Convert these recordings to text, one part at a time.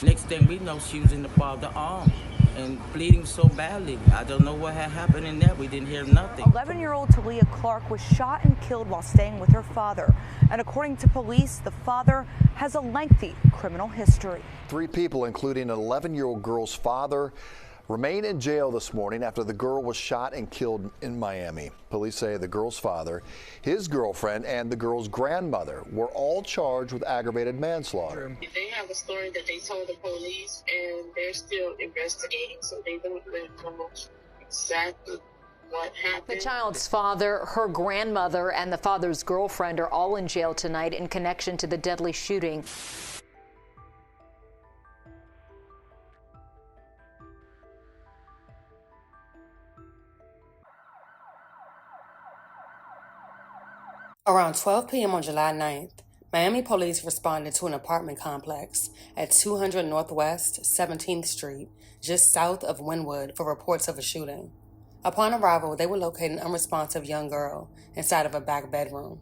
Next thing we know, she was in the father's arm and bleeding so badly. I don't know what had happened in there. We didn't hear nothing. 11-year-old Taliyah Clarke was shot and killed while staying with her father. And according to police, the father has a lengthy criminal history. 3 people, including an 11-year-old girl's father, remain in jail this morning after the girl was shot and killed in Miami. Police say the girl's father, his girlfriend, and the girl's grandmother were all charged with aggravated manslaughter. They have a story that they told the police, and they're still investigating, so they don't really know exactly what happened. The child's father, her grandmother, and the father's girlfriend are all in jail tonight in connection to the deadly shooting. Around 12 p.m. on July 9th, Miami police responded to an apartment complex at 200 Northwest 17th Street, just south of Wynwood, for reports of a shooting. Upon arrival, they would locate an unresponsive young girl inside of a back bedroom.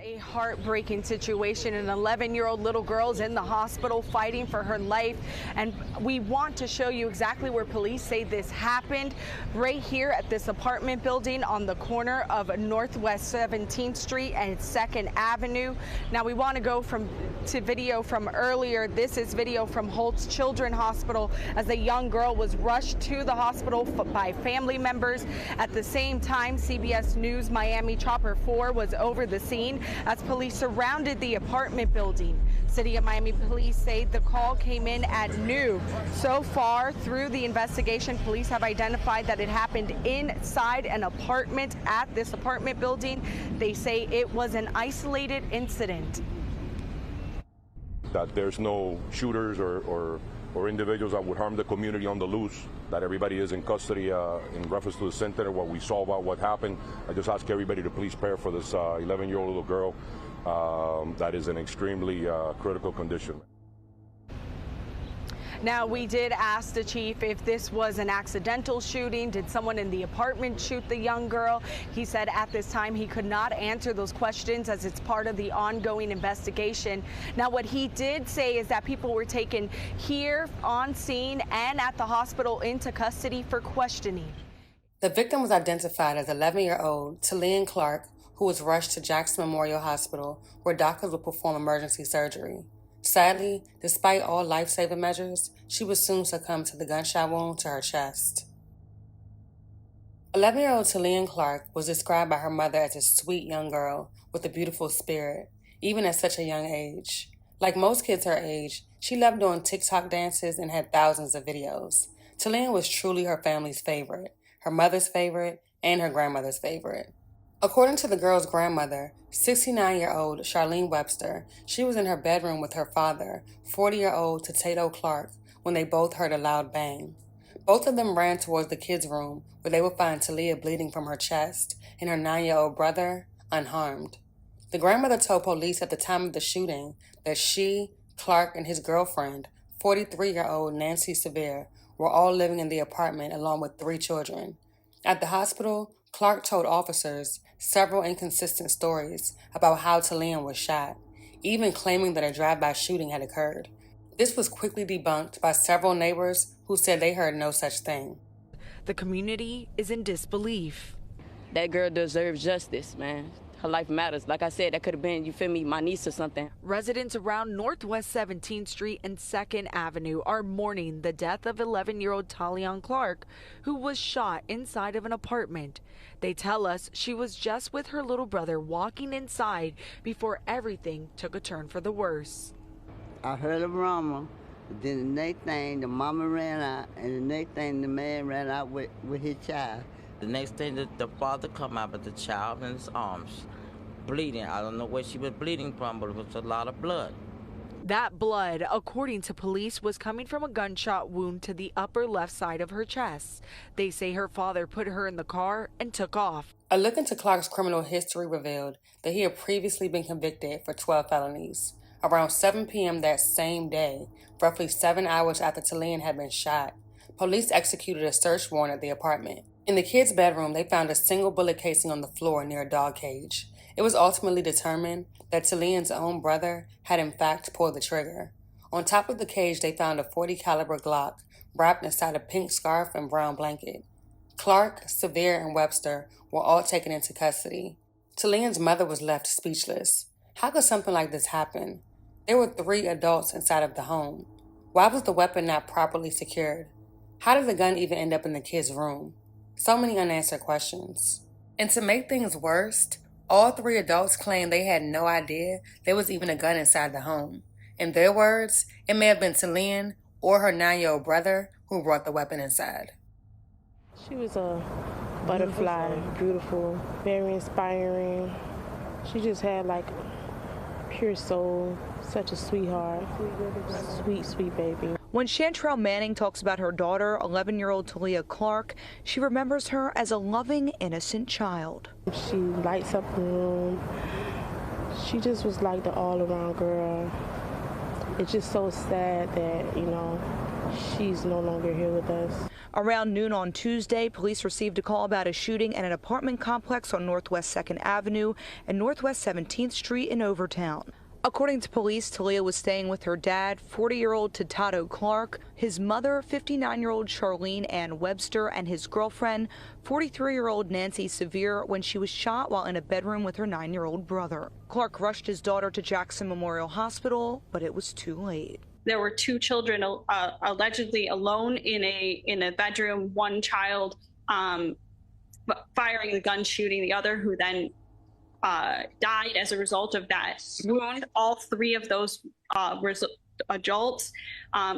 A heartbreaking situation. An 11-year-old little girl is in the hospital fighting for her life, and we want to show you exactly where police say this happened, right here at this apartment building on the corner of Northwest 17th Street and 2nd Avenue. Now we want to go to video from earlier. This is video from Holtz Children's Hospital as a young girl was rushed to the hospital by family members. At the same time, CBS News Miami Chopper 4 was over the scene as police surrounded the apartment building. City of Miami police say the call came in at noon. So far through the investigation, police have identified that it happened inside an apartment at this apartment building. They say it was an isolated incident. That there's no shooters or individuals that would harm the community on the loose, that everybody is in custody in reference to the center, what we saw about what happened. I just ask everybody to please pray for this 11-year-old little girl that is in extremely critical condition. Now, we did ask the chief if this was an accidental shooting. Did someone in the apartment shoot the young girl? He said at this time he could not answer those questions as it's part of the ongoing investigation. Now, what he did say is that people were taken here on scene and at the hospital into custody for questioning. The victim was identified as 11-year-old Taliyah Clarke, who was rushed to Jackson Memorial Hospital, where doctors would perform emergency surgery. Sadly, despite all life-saving measures, she would soon succumb to the gunshot wound to her chest. 11-year-old Taliyah Clarke was described by her mother as a sweet young girl with a beautiful spirit, even at such a young age. Like most kids her age, she loved doing TikTok dances and had thousands of videos. Taliyah was truly her family's favorite, her mother's favorite, and her grandmother's favorite. According to the girl's grandmother, 69-year-old Charlene Webster, she was in her bedroom with her father, 40-year-old Tato Clarke, when they both heard a loud bang. Both of them ran towards the kids' room, where they would find Taliyah bleeding from her chest and her 9-year-old brother unharmed. The grandmother told police at the time of the shooting that she, Clarke, and his girlfriend, 43-year-old Nancy Severe, were all living in the apartment along with 3 children. At the hospital, Clarke told officers several inconsistent stories about how Taliyah was shot, even claiming that a drive-by shooting had occurred. This was quickly debunked by several neighbors who said they heard no such thing. The community is in disbelief. That girl deserves justice, man. Her life matters. Like I said, that could have been, you feel me, my niece or something. Residents around Northwest 17th Street and 2nd Avenue are mourning the death of 11-year-old Taliyah Clarke, who was shot inside of an apartment. They tell us she was just with her little brother walking inside before everything took a turn for the worse. I heard a rumor, then the next thing, the mama ran out, and the next thing, the man ran out with his child. The next thing, the father come out with the child in his arms, bleeding. I don't know where she was bleeding from, but it was a lot of blood. That blood, according to police, was coming from a gunshot wound to the upper left side of her chest. They say her father put her in the car and took off. A look into Clarke's criminal history revealed that he had previously been convicted for 12 felonies. Around 7 p.m. that same day, roughly 7 hours after Taliyah had been shot, police executed a search warrant at the apartment. In the kids' bedroom, they found a single bullet casing on the floor near a dog cage. It was ultimately determined that Taliyah's own brother had in fact pulled the trigger. On top of the cage, they found a .40 caliber Glock wrapped inside a pink scarf and brown blanket. Clarke, Sevier, and Webster were all taken into custody. Taliyah's mother was left speechless. How could something like this happen? There were 3 adults inside of the home. Why was the weapon not properly secured? How did the gun even end up in the kid's room? So many unanswered questions. And to make things worse, all 3 adults claimed they had no idea there was even a gun inside the home. In their words, it may have been Taliyah or her 9-year-old brother who brought the weapon inside. She was a butterfly, beautiful, very inspiring. She just had like pure soul, such a sweetheart, sweet, sweet baby. When Chantrell Manning talks about her daughter, 11-year-old Taliyah Clarke, she remembers her as a loving, innocent child. She lights up the room. She just was like the all-around girl. It's just so sad that, you know, she's no longer here with us. Around noon on Tuesday, police received a call about a shooting at an apartment complex on Northwest 2nd Avenue and Northwest 17th Street in Overtown. According to police, Taliyah was staying with her dad, 40-year-old Tato Clarke, his mother, 59-year-old Charlene Ann Webster, and his girlfriend, 43-year-old Nancy Sevier, when she was shot while in a bedroom with her 9-year-old brother. Clarke rushed his daughter to Jackson Memorial Hospital, but it was too late. There were 2 children allegedly alone in a bedroom, one child firing the gun, shooting the other, who then died as a result of that wound. All 3 of those adults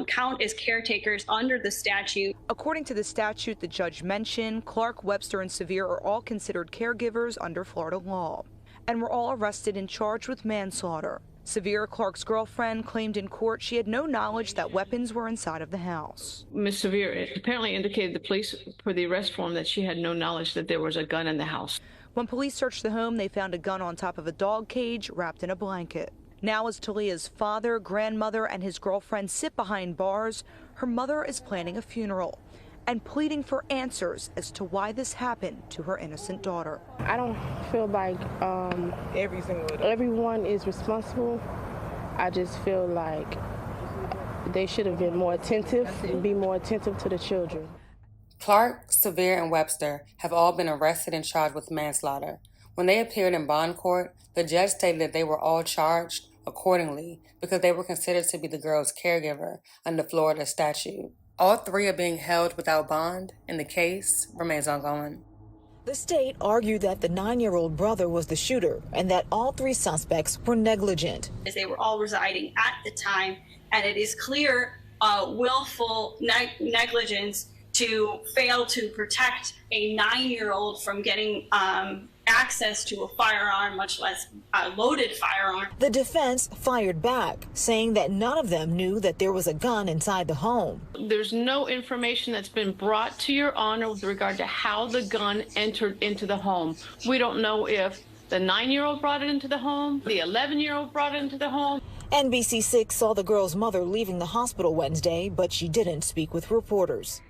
count as caretakers under the statute. According to the statute the judge mentioned, Clarke, Webster, and Sevier are all considered caregivers under Florida law and were all arrested and charged with manslaughter. Sevier, Clarke's girlfriend, claimed in court she had no knowledge that weapons were inside of the house. Ms. Sevier apparently indicated to the police for the arrest form that she had no knowledge that there was a gun in the house. When police searched the home, they found a gun on top of a dog cage wrapped in a blanket. Now, as Taliyah's father, grandmother, and his girlfriend sit behind bars, her mother is planning a funeral and pleading for answers as to why this happened to her innocent daughter. I don't feel like everyone is responsible. I just feel like they should have been more attentive and be more attentive to the children. Clarke, Sevier, and Webster have all been arrested and charged with manslaughter. When they appeared in bond court, the judge stated that they were all charged accordingly because they were considered to be the girl's caregiver under Florida statute. All 3 are being held without bond, and the case remains ongoing. The state argued that the 9-year-old brother was the shooter and that all 3 suspects were negligent. They were all residing at the time, and it is clear willful negligence to fail to protect a 9-year-old from getting access to a firearm, much less a loaded firearm. The defense fired back, saying that none of them knew that there was a gun inside the home. There's no information that's been brought to your honor with regard to how the gun entered into the home. We don't know if the 9-year-old brought it into the home, the 11-year-old brought it into the home. NBC6 saw the girl's mother leaving the hospital Wednesday, but she didn't speak with reporters.